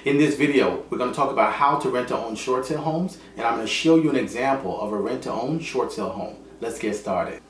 In this video, we're going to talk about how to rent to own short sale homes, and I'm going to show you an example of a rent to own short sale home. Let's get started.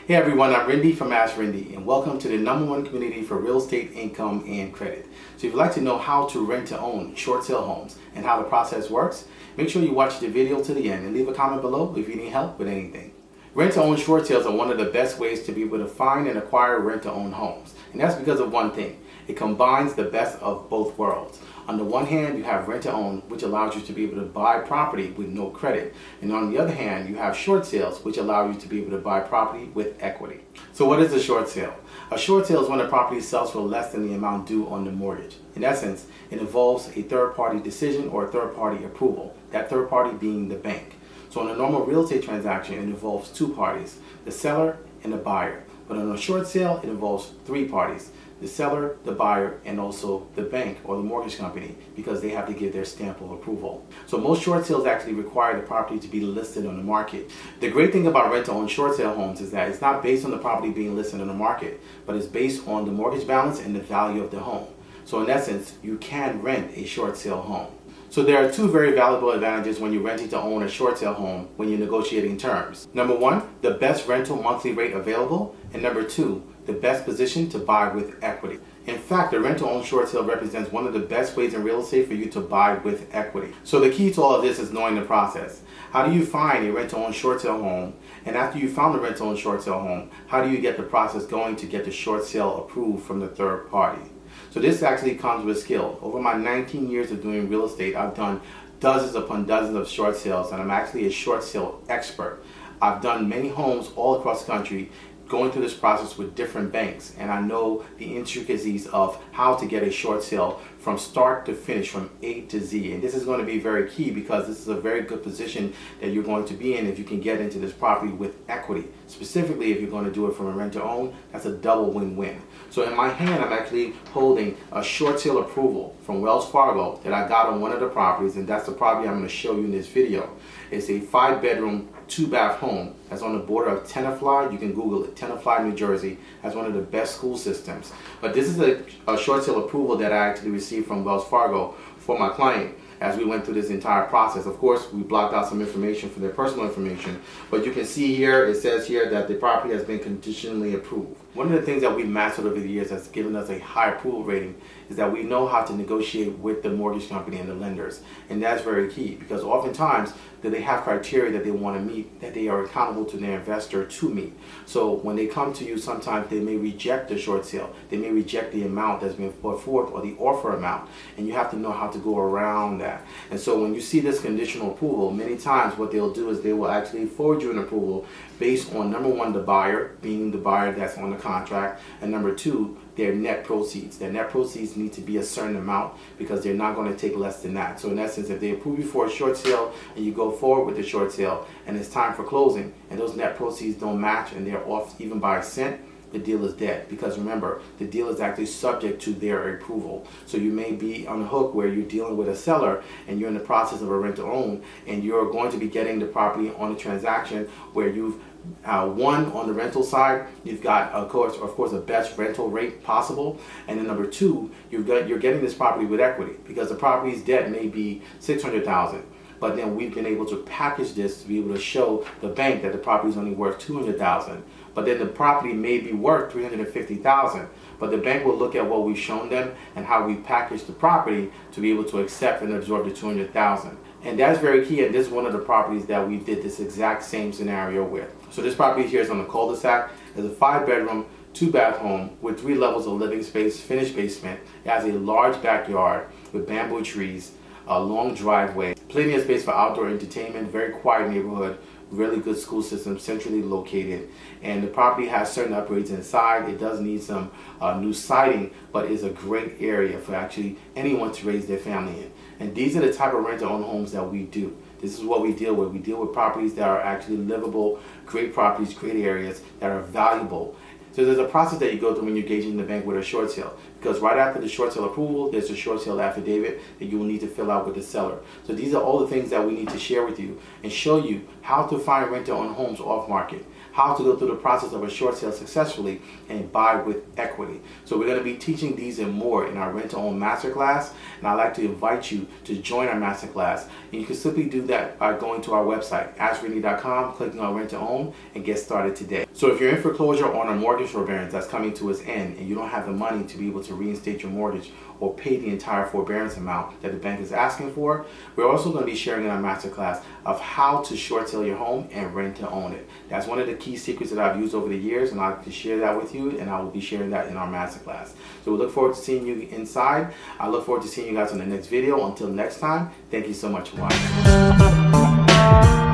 Hey everyone, I'm Rinde from AskRinde, and welcome to the #1 community for real estate income and credit. So if you'd like to know how to rent to own short sale homes and how the process works, make sure you watch the video to the end and leave a comment below if you need help with anything. Rent to own short sales are one of the best ways to be able to find and acquire rent to own homes. And that's because of one thing. It combines the best of both worlds. On the one hand, you have rent to own, which allows you to be able to buy property with no credit. And on the other hand, you have short sales, which allow you to be able to buy property with equity. So what is a short sale? A short sale is when a property sells for less than the amount due on the mortgage. In essence, it involves a third-party decision or a third-party approval, that third party being the bank. So in a normal real estate transaction, it involves two parties, the seller and the buyer. But on a short sale, it involves three parties, the seller, the buyer, and also the bank or the mortgage company, because they have to give their stamp of approval. So most short sales actually require the property to be listed on the market. The great thing about rent to own short sale homes is that it's not based on the property being listed on the market, but it's based on the mortgage balance and the value of the home. So in essence, you can rent a short sale home. So there are two very valuable advantages when you're renting to own a short sale home when you're negotiating terms. Number one, the best rental monthly rate available, and number two, the best position to buy with equity. In fact, the rent to own short sale represents one of the best ways in real estate for you to buy with equity. So the key to all of this is knowing the process. How do you find a rent to own short sale home? And after you found the rent to own short sale home, how do you get the process going to get the short sale approved from the third party? So this actually comes with skill. Over my 19 years of doing real estate, I've done dozens upon dozens of short sales, and I'm actually a short sale expert. I've done many homes all across the country, going through this process with different banks, and I know the intricacies of how to get a short sale from start to finish, from A to Z. And this is going to be very key because this is a very good position that you're going to be in if you can get into this property with equity. Specifically, if you're going to do it from a rent to own, that's a double win-win. So in my hand, I'm actually holding a short sale approval from Wells Fargo that I got on one of the properties, and that's the property I'm going to show you in this video. It's a 5-bedroom, 2-bath home that's on the border of Tenafly. You can Google it. Tenafly, New Jersey has one of the best school systems. But this is a short sale approval that I actually received from Wells Fargo for my client as we went through this entire process. Of course, we blocked out some information for their personal information, but you can see here, it says here that the property has been conditionally approved. One of the things that we've mastered over the years that's given us a high approval rating is that we know how to negotiate with the mortgage company and the lenders. And that's very key because oftentimes that they have criteria that they want to meet, that they are accountable to their investor to meet. So when they come to you, sometimes they may reject the short sale. They may reject the amount that's been put forth or the offer amount. And you have to know how to go around that. And so when you see this conditional approval, many times what they'll do is they will actually forward you an approval based on, number one, the buyer, being the buyer that's on the contract, and number two, their net proceeds. Their net proceeds need to be a certain amount because they're not going to take less than that. So in essence, if they approve you for a short sale and you go forward with the short sale and it's time for closing and those net proceeds don't match and they're off even by a cent, the deal is dead. Because remember, the deal is actually subject to their approval. So you may be on the hook where you're dealing with a seller and you're in the process of a rent to own, and you're going to be getting the property on a transaction where you've one, on the rental side, you've got of course the best rental rate possible, and then number two, you're getting this property with equity because the property's debt may be $600,000. But then we've been able to package this to be able to show the bank that the property is only worth $200,000. But then the property may be worth $350,000. But the bank will look at what we've shown them and how we package the property to be able to accept and absorb the $200,000. And that's very key, and this is one of the properties that we did this exact same scenario with. So this property here is on the cul-de-sac. It's a 5-bedroom, 2-bath home with 3 levels of living space, finished basement. It has a large backyard with bamboo trees, a long driveway, plenty of space for outdoor entertainment, very quiet neighborhood, really good school system, centrally located, and the property has certain upgrades inside. It does need some new siding, but is a great area for actually anyone to raise their family in. And these are the type of rent-to-own homes that we do. This is what we deal with. We deal with properties that are actually livable, great properties, great areas that are valuable. So there's a process that you go through when you're engaging the bank with a short sale. because right after the short sale approval, there's a short sale affidavit that you will need to fill out with the seller. So these are all the things that we need to share with you and show you how to find rent-to-own homes off market, how to go through the process of a short sale successfully, and buy with equity. So we're going to be teaching these and more in our rent-to-own masterclass, and I'd like to invite you to join our masterclass. And you can simply do that by going to our website, AskRinde.com, clicking on rent-to-own, and get started today. So if you're in foreclosure on a mortgage forbearance that's coming to its end and you don't have the money to be able to reinstate your mortgage or pay the entire forbearance amount that the bank is asking for, we're also going to be sharing in our masterclass of how to short sale your home and rent to own it. That's one of the key secrets that I've used over the years, and I'd like to share that with you, and I will be sharing that in our masterclass. So we look forward to seeing you inside. I look forward to seeing you guys on the next video. Until next time, thank you so much for watching.